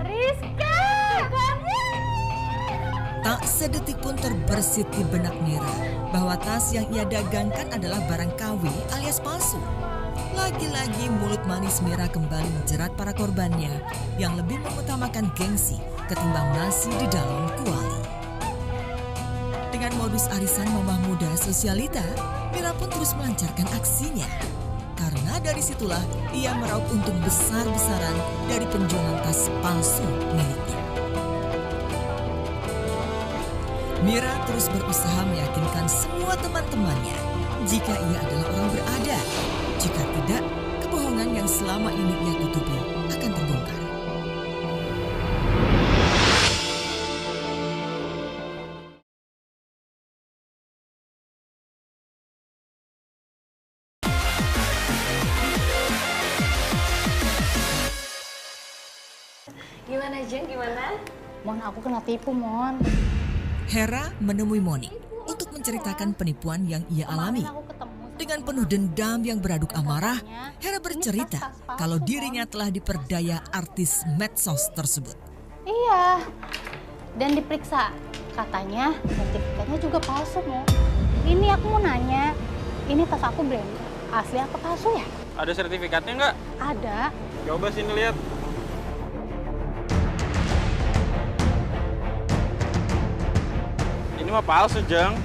Rizka! Tak sedetik pun terbersit di benak Mira bahwa tas yang ia dagangkan adalah barang KW alias palsu. Lagi-lagi mulut manis Mira kembali menjerat para korbannya yang lebih mengutamakan gengsi ketimbang nasi di dalam kuali. Dengan modus arisan mamah muda sosialita, Mira pun terus melancarkan aksinya. Karena dari situlah ia meraup untung besar-besaran dari penjualan tas palsu miliknya. Mira terus berusaha meyakinkan semua teman-temannya jika ia adalah orang berada. Jika tidak, kebohongan yang selama ini ia tutupi akan terbongkar. Gimana Jeng, gimana? Mon, aku kena tipu, Mon. Hera menemui Monik untuk menceritakan penipuan yang ia alami. Dengan penuh dendam yang beraduk amarah, Hera bercerita kalau dirinya telah diperdaya artis medsos tersebut. Iya, dan diperiksa. Katanya sertifikatnya juga palsu, Mon. Ini aku mau nanya, ini tas aku brand asli atau palsu ya? Ada sertifikatnya nggak? Ada. Coba sini lihat. Ini mah palsu, Jeng.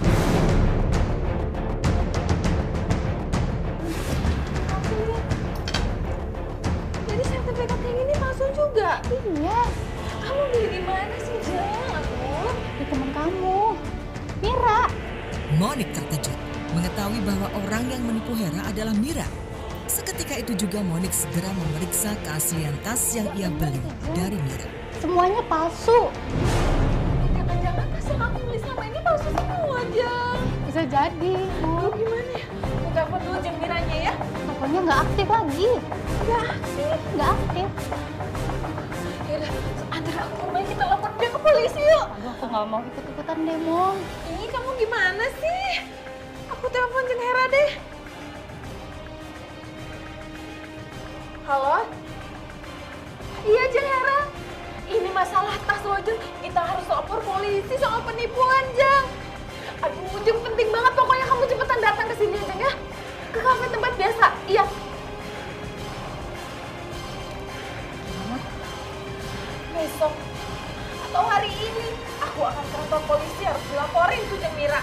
Jadi sertifikat yang ini palsu juga? Iya. Kamu beli di mana sih Jeng? Aku di teman kamu, Mira. Monik terkejut mengetahui bahwa orang yang menipu Hera adalah Mira. Seketika itu juga Monik segera memeriksa keaslian tas yang ia beli dari Mira. Semuanya palsu. Jangan-jangan tas yang aku beli selama ini palsu semua Jeng. Bisa jadi. Aduh gimana ya? Aku telepon dulu Jeng Miranya ya. Teleponnya nggak aktif lagi. Nggak aktif. Yaudah, antar aku ke rumahnya, kita lapor dia ke polisi yuk. Aduh, aku nggak mau ikut-ikutan deh, Mon. Ini kamu gimana sih? Aku telepon Jeng Hera deh. Halo? Iya Jeng Hera. Ini masalah tas loh Jeng. Kita harus lapor polisi soal penipuan Jeng. Aduh Jeng, penting banget. Pokoknya kamu cepetan datang ke sini Jeng ya. Ke kafe tempat biasa. Iya. Besok atau hari ini aku akan ke kantor polisi, harus dilaporin tuh Jeng Mira.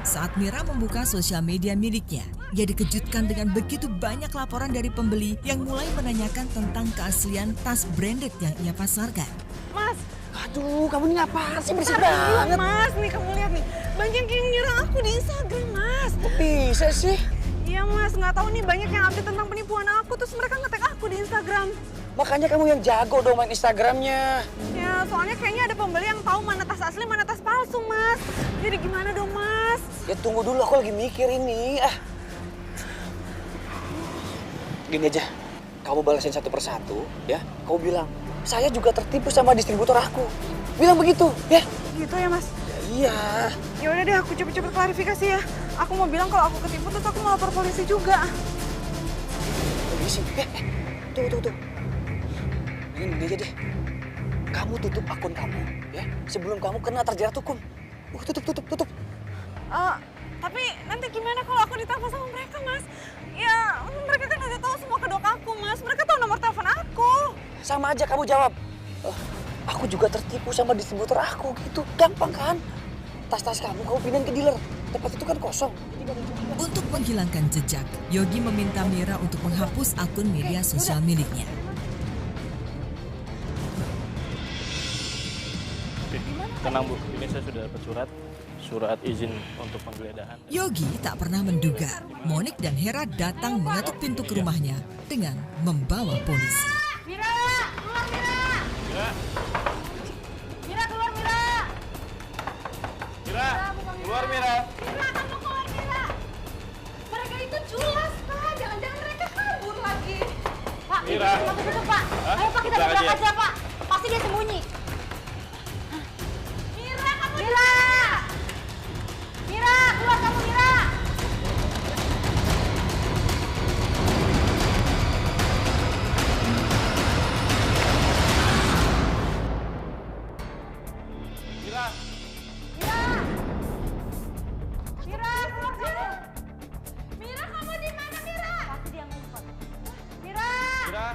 Saat Mira membuka sosial media miliknya, ia dikejutkan dengan begitu banyak laporan dari pembeli yang mulai menanyakan tentang keaslian tas branded yang ia pasarkan. Mas, Aduh, kamu ini apaan sih berisik iya, banget? Mas, nih kamu lihat nih. Banyak yang nyerang aku di Instagram, Mas. Kok bisa sih? Iya, Mas. Nggak tahu nih banyak yang update tentang penipuan aku. Terus mereka nge-tag aku di Instagram. Makanya kamu yang jago dong main Instagramnya. Ya, soalnya kayaknya ada pembeli yang tahu mana tas asli, mana tas palsu, Mas. Jadi gimana dong, Mas? Ya tunggu dulu, aku lagi mikir ini. Gini aja, kamu balasin satu persatu, ya. Kamu bilang, saya juga tertipu sama distributor aku. Bilang begitu, ya. Gitu ya, Mas? Ya, iya. Ya udah deh, aku cepet-cepet klarifikasi ya. Aku mau bilang kalau aku ketipu, terus aku mau lapor polisi juga. Polisi? Tuh. Ini aja deh. Kamu tutup akun kamu, ya. Sebelum kamu kena terjerat hukum. Tutup. Tapi nanti gimana kalau aku ditelepon sama mereka, Mas? Ya, mereka kan udah tahu semua kedok aku, Mas. Mereka tahu nomor telepon aku. Sama aja kamu jawab. Aku juga tertipu sama distributor aku, gitu. Gampang kan? Tas-tas kamu pindahin ke dealer. Tempat itu kan kosong. Untuk menghilangkan jejak, Yogi meminta Mira untuk menghapus akun media sosial miliknya. Tenang Bu, ini saya sudah dapat surat izin untuk penggeledahan. Yogi tak pernah menduga Monik dan Hera datang mengetuk pintu ke rumahnya dengan membawa polisi. Mira, keluar Mira. Mira keluar Mira. Mira, keluar Keluar, Mira. Mira, kamu keluar, Mira. Mereka itu culas, Pak. Jangan-jangan mereka kabur lagi. Pak, Mira. tutup, Pak. Hah? Ayo, Pak, kita Buka tabrak aja. aja, Pak. Pasti dia sembunyi. Mira, kamu Mira! Mira, keluar kamu, Mira! Mira. Mira, keluar kamu! Mira, kamu di mana, Mira? Pasti dia ngumpet. Mira! Mira.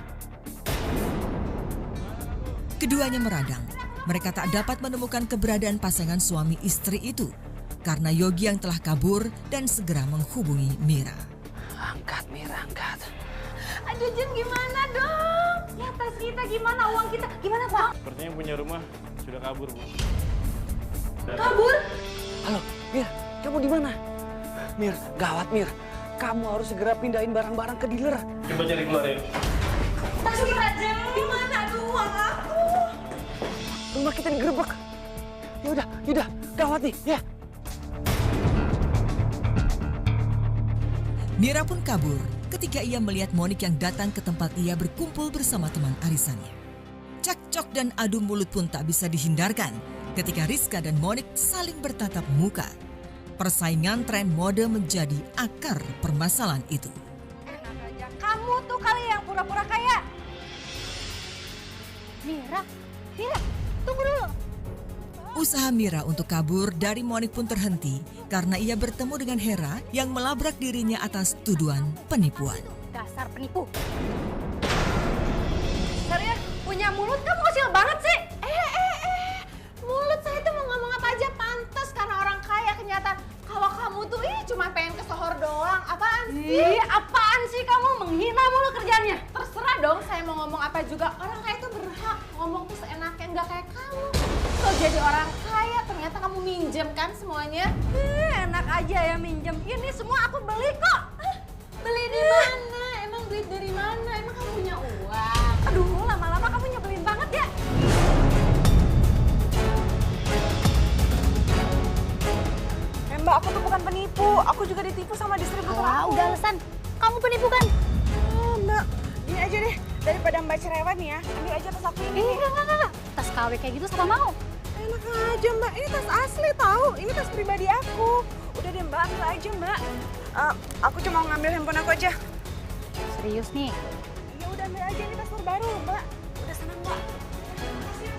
Keduanya meradang. Mereka tak dapat menemukan keberadaan pasangan suami istri itu karena Yogi yang telah kabur dan segera menghubungi Mira. Angkat, Mira, angkat. Aduh, Jun, gimana dong? Ya, tas kita gimana? Uang kita gimana, Pak? Sepertinya yang punya rumah sudah kabur, Bu. Kabur? Halo, Mir, kamu di mana? Mir, gawat, Mir. Kamu harus segera pindahin barang-barang ke dealer. Coba cari keluar ya. Tas kita, Jun. Di mana? Aduh, uang aku. Rumah kita digerebek. Yaudah, gawat nih, ya. Mira pun kabur ketika ia melihat Monik yang datang ke tempat ia berkumpul bersama teman arisannya. Cekcok dan adu mulut pun tak bisa dihindarkan ketika Rizka dan Monik saling bertatap muka. Persaingan tren mode menjadi akar permasalahan itu. Kamu tuh kali yang pura-pura kaya. Mira, tunggu dulu. Usaha Mira untuk kabur dari Monik pun terhenti karena ia bertemu dengan Hera yang melabrak dirinya atas tuduhan penipuan. Dasar penipu. Serius, punya mulut kamu kecil banget sih. Mulut saya tuh mau ngomong apa aja pantas karena orang kaya kenyataan. Kalau kamu tuh cuma pengen ke sohor doang. Apaan sih? Apaan sih kamu menghina mulu kerjanya? Terserah dong saya mau ngomong apa juga. Orang kaya tuh berhak ngomong tuh seenaknya, nggak kayak kamu. So jadi orang kaya ternyata kamu minjem kan semuanya? Enak aja ya minjem. Ini semua aku beli kok. Beli di mana? Emang duit dari mana? Emang kamu punya uang? Aduh, lama-lama kamu nyebelin banget ya. Mbak, aku tuh bukan penipu. Aku juga ditipu sama distributor aku. Udah alasan. Kamu penipu kan? Mbak, gini aja deh. Daripada Mbak cerewet nih ya, ambil aja tas aku ini. Enggak. Tas KW kayak gitu siapa mau? Enak aja Mbak, ini tas asli tahu. Ini tas pribadi aku. Udah deh Mbak, ambil aja Mbak. Aku cuma mau ngambil handphone aku aja. Serius nih? Ya udah ambil aja, ini tas terbaru Mbak. Udah senang Mbak.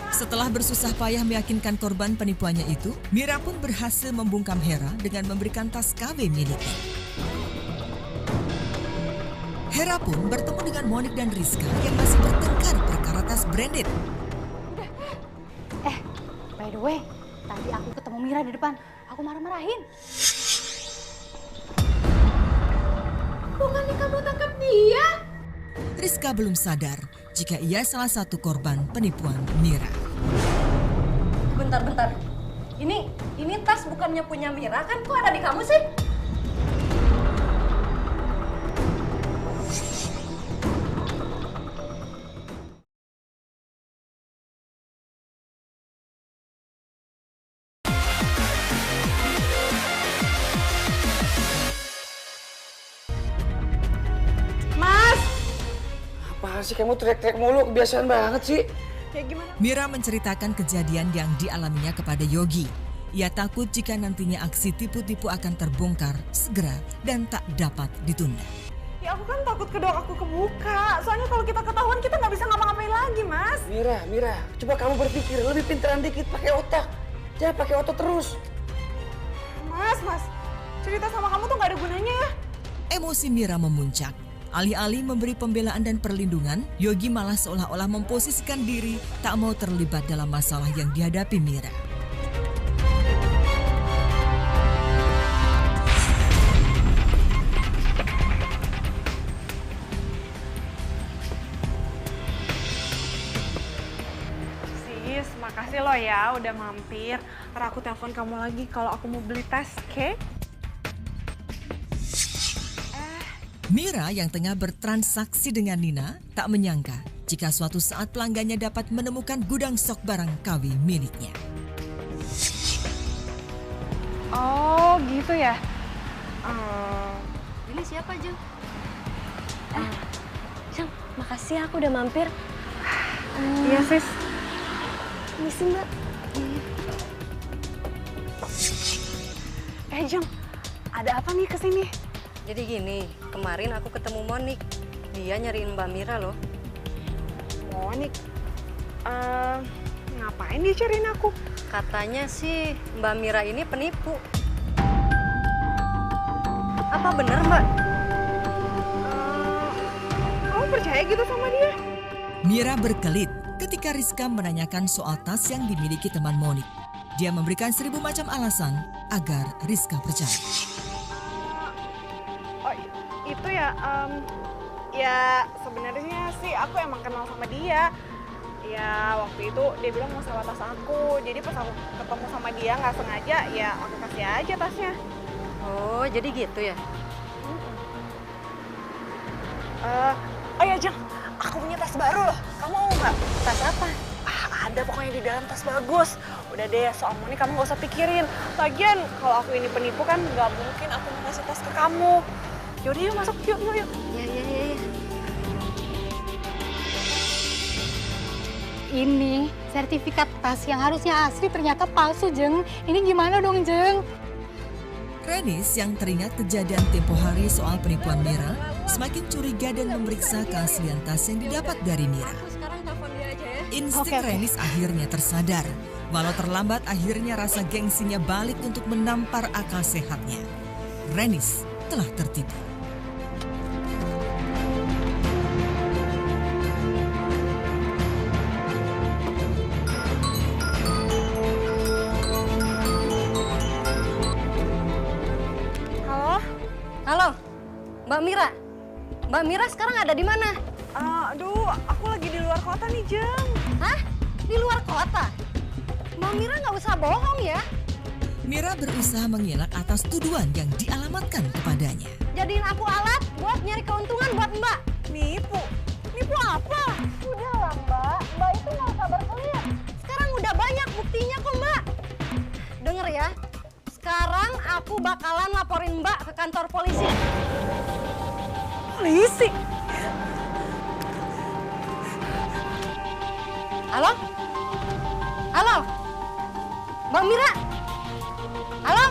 Setelah bersusah payah meyakinkan korban penipuannya itu, Mira pun berhasil membungkam Hera dengan memberikan tas KW miliknya. Hera pun bertemu dengan Monik dan Rizka yang masih bertengkar perkara tas branded. By the way, tadi aku ketemu Mira di depan. Aku marah-marahin. Bukannya kamu tangkap dia? Rizka belum sadar jika ia salah satu korban penipuan Mira. Bentar. Ini tas bukannya punya Mira kan? Kok ada di kamu sih? Mas! Apaan sih kamu teriak-teriak mulu, kebiasaan banget sih. Ya gimana? Mira menceritakan kejadian yang dialaminya kepada Yogi. Ia takut jika nantinya aksi tipu-tipu akan terbongkar segera dan tak dapat ditunda. Ya aku kan takut kedok aku kebuka. Soalnya kalau kita ketahuan kita nggak bisa ngapa-ngapain lagi, Mas. Mira, coba kamu berpikir lebih pintaran dikit, pakai otak. Jangan pakai otot terus. Mas, cerita sama kamu tuh nggak ada gunanya ya. Emosi Mira memuncak. Alih-alih memberi pembelaan dan perlindungan, Yogi malah seolah-olah memposisikan diri tak mau terlibat dalam masalah yang dihadapi Mira. Sis, makasih lo ya udah mampir. Ntar aku telepon kamu lagi kalau aku mau beli tas, oke? Mira yang tengah bertransaksi dengan Nina tak menyangka jika suatu saat pelanggannya dapat menemukan gudang stok barang KW miliknya. Oh, gitu ya? Ini siapa, Jeng? Jeng, makasih aku udah mampir. Iya, Sis. Misi, Mbak. Jeng, ada apa nih kesini? Jadi gini, kemarin aku ketemu Monik. Dia nyariin Mbak Mira loh. Monik? Ngapain dia cariin aku? Katanya sih Mbak Mira ini penipu. Apa bener, Mbak? Kamu percaya gitu sama dia? Mira berkelit ketika Rizka menanyakan soal tas yang dimiliki teman Monik. Dia memberikan 1000 macam alasan agar Rizka percaya. Oh, itu ya, ya sebenarnya sih aku emang kenal sama dia. Ya waktu itu dia bilang mau sewa tas aku, jadi pas aku ketemu sama dia nggak sengaja ya aku kasih aja tasnya. Oh, jadi gitu ya? Oh ya Jeng, aku punya tas baru loh, kamu mau nggak? Tas apa? Ada pokoknya di dalam tas bagus. Udah deh, soal Monik kamu nggak usah pikirin. Lagian kalau aku ini penipu kan nggak mungkin aku mau kasih tas ke kamu. Yaudah yuk masuk, yuk. Iya. Ini sertifikat tas yang harusnya asli ternyata palsu, Jeng. Ini gimana dong, Jeng? Renis yang teringat kejadian tempo hari soal penipuan Mira semakin curiga dan memeriksa keaslian tas yang didapat dari Mira. Sekarang telepon dia aja ya. Insting Renis akhirnya tersadar. Walau terlambat, akhirnya rasa gengsinya balik untuk menampar akal sehatnya. Renis telah tertipu. Halo, Mbak Mira. Mbak Mira sekarang ada di mana? Aduh, aku lagi di luar kota nih, Jeng. Hah? Di luar kota? Mbak Mira nggak usah bohong ya. Mira berusaha mengelak atas tuduhan yang dialamatkan kepadanya. Jadiin aku alat buat nyari keuntungan buat Mbak. Nipu? Nipu apa? Udahlah Mbak, Mbak itu nggak usah berkelit. Sekarang udah banyak buktinya kok Mbak. Dengar ya, sekarang aku bakalan laporin Mbak ke kantor polisi. Polisi? Halo? Halo? Mbak Mira? Halo?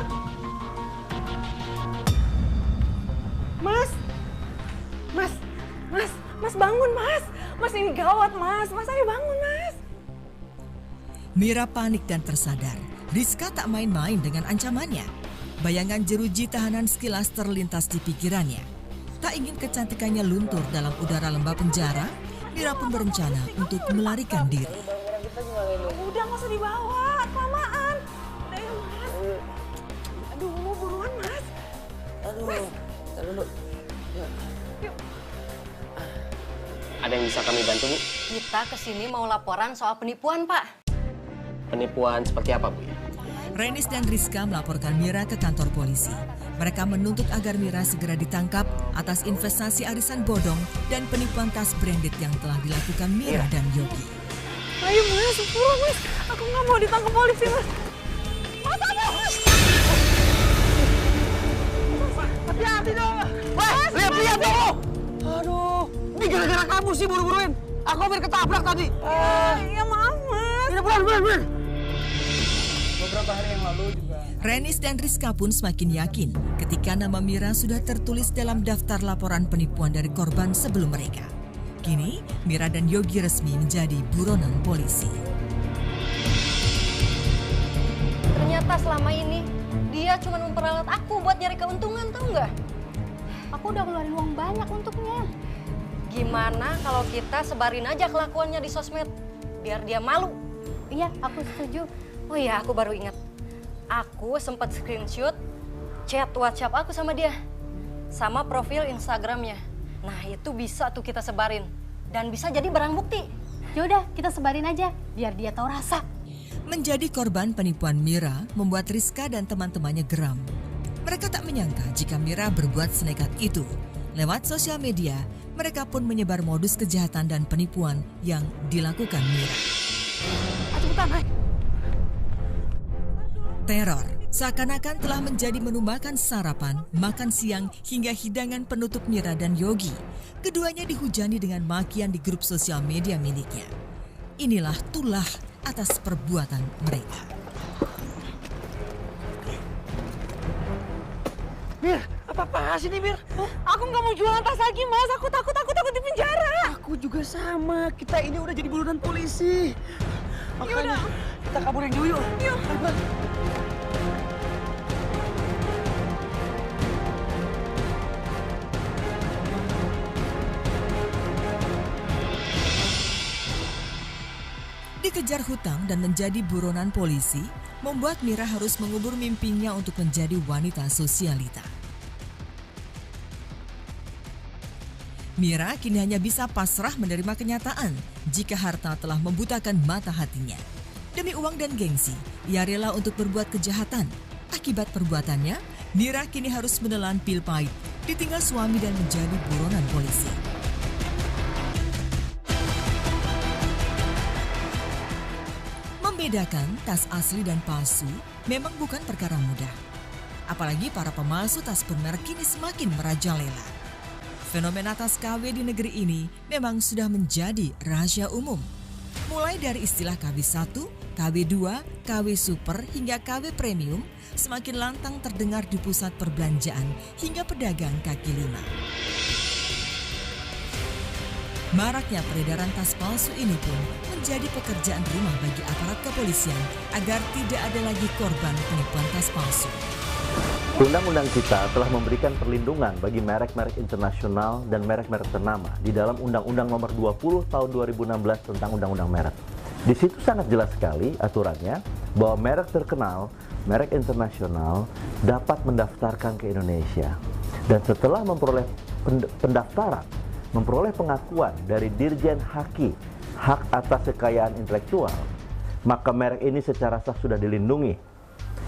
Mas bangun Mas. Mas ini gawat Mas. Mas ayo bangun Mas. Mira panik dan tersadar. Rizka tak main-main dengan ancamannya. Bayangan jeruji tahanan sekilas terlintas di pikirannya. Tak ingin kecantikannya luntur dalam udara lembab penjara, Mira pun berencana untuk melarikan diri. Udah nggak usah dibawa, kelamaan. Udah ya Mas. Aduh, buruan Mas. Aduh, kita dulu. Yuk. Ada yang bisa kami bantu, Bu? Kita kesini mau laporan soal penipuan, Pak. Penipuan seperti apa, Bu? Renis dan Rizka melaporkan Mira ke kantor polisi. Mereka menuntut agar Mira segera ditangkap atas investasi arisan bodong dan penipuan tas branded yang telah dilakukan Mira dan Yogi. Ayo Mas, pulang Mas. Aku nggak mau ditangkap polisi Mas. Mas, Mas. Hati-hati dong. Mas, lihat dong. Aduh, ini gara-gara kamu sih buru-buruin. Aku hampir ketabrak tadi. Ya maaf Mas. Ini benar. Beberapa hari yang lalu juga. Renis dan Rizka pun semakin yakin ketika nama Mira sudah tertulis dalam daftar laporan penipuan dari korban sebelum mereka. Kini, Mira dan Yogi resmi menjadi buronan polisi. Ternyata selama ini dia cuma memperalat aku buat nyari keuntungan, tau nggak? Aku udah ngeluarin uang banyak untuknya. Gimana kalau kita sebarin aja kelakuannya di sosmed, biar dia malu? Iya, aku setuju. Oh iya, aku baru ingat. Aku sempat screenshot chat WhatsApp aku sama dia. Sama profil Instagramnya. Nah, itu bisa tuh kita sebarin. Dan bisa jadi barang bukti. Yaudah, kita sebarin aja, biar dia tahu rasa. Menjadi korban penipuan Mira membuat Rizka dan teman-temannya geram. Mereka tak menyangka jika Mira berbuat senekat itu. Lewat sosial media, mereka pun menyebar modus kejahatan dan penipuan yang dilakukan Mira. Teror Seakan-akan telah menjadi menu makan sarapan, makan siang, hingga hidangan penutup Mira dan Yogi. Keduanya dihujani dengan makian di grup sosial media miliknya. Inilah tulah atas perbuatan mereka. Mir, apa-apa sih nih, Mir? Aku nggak mau jualan tas lagi, Mas. Aku takut di penjara. Aku juga sama. Kita ini udah jadi buronan polisi. Makanya kita kaburin dulu yuk. Yuk. Dikejar hutang dan menjadi buronan polisi, membuat Mira harus mengubur mimpinya untuk menjadi wanita sosialita. Mira kini hanya bisa pasrah menerima kenyataan jika harta telah membutakan mata hatinya. Demi uang dan gengsi, ia rela untuk berbuat kejahatan. Akibat perbuatannya, Mira kini harus menelan pil pahit, ditinggal suami dan menjadi buronan polisi. Membedakan tas asli dan palsu memang bukan perkara mudah. Apalagi para pemalsu tas bermerek kini semakin merajalela. Fenomena tas KW di negeri ini memang sudah menjadi rahasia umum. Mulai dari istilah KW1, KW2, KW Super hingga KW Premium semakin lantang terdengar di pusat perbelanjaan hingga pedagang kaki lima. Maraknya peredaran tas palsu ini pun menjadi pekerjaan rumah bagi aparat kepolisian agar tidak ada lagi korban penipuan tas palsu. Undang-undang kita telah memberikan perlindungan bagi merek-merek internasional dan merek-merek ternama di dalam Undang-Undang Nomor 20 Tahun 2016 tentang Undang-Undang Merek. Di situ sangat jelas sekali aturannya bahwa merek terkenal, merek internasional dapat mendaftarkan ke Indonesia. Dan setelah memperoleh pendaftaran, memperoleh pengakuan dari Dirjen Haki, hak atas kekayaan intelektual, maka merek ini secara sah sudah dilindungi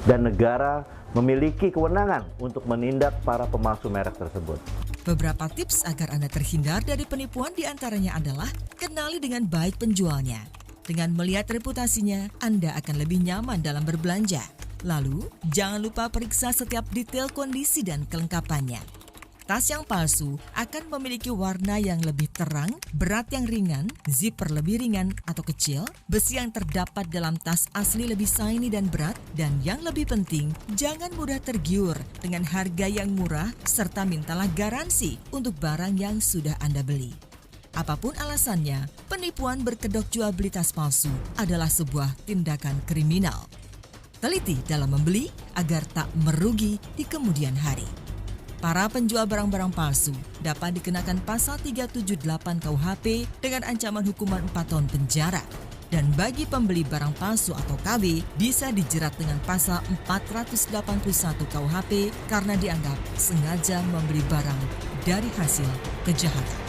dan negara memiliki kewenangan untuk menindak para pemalsu merek tersebut. Beberapa tips agar Anda terhindar dari penipuan diantaranya adalah kenali dengan baik penjualnya. Dengan melihat reputasinya, Anda akan lebih nyaman dalam berbelanja. Lalu, jangan lupa periksa setiap detail kondisi dan kelengkapannya. Tas yang palsu akan memiliki warna yang lebih terang, berat yang ringan, zipper lebih ringan atau kecil, besi yang terdapat dalam tas asli lebih shiny dan berat, dan yang lebih penting, jangan mudah tergiur dengan harga yang murah serta mintalah garansi untuk barang yang sudah Anda beli. Apapun alasannya, penipuan berkedok jual beli tas palsu adalah sebuah tindakan kriminal. Teliti dalam membeli agar tak merugi di kemudian hari. Para penjual barang-barang palsu dapat dikenakan pasal 378 KUHP dengan ancaman hukuman 4 tahun penjara. Dan bagi pembeli barang palsu atau KW bisa dijerat dengan pasal 481 KUHP karena dianggap sengaja membeli barang dari hasil kejahatan.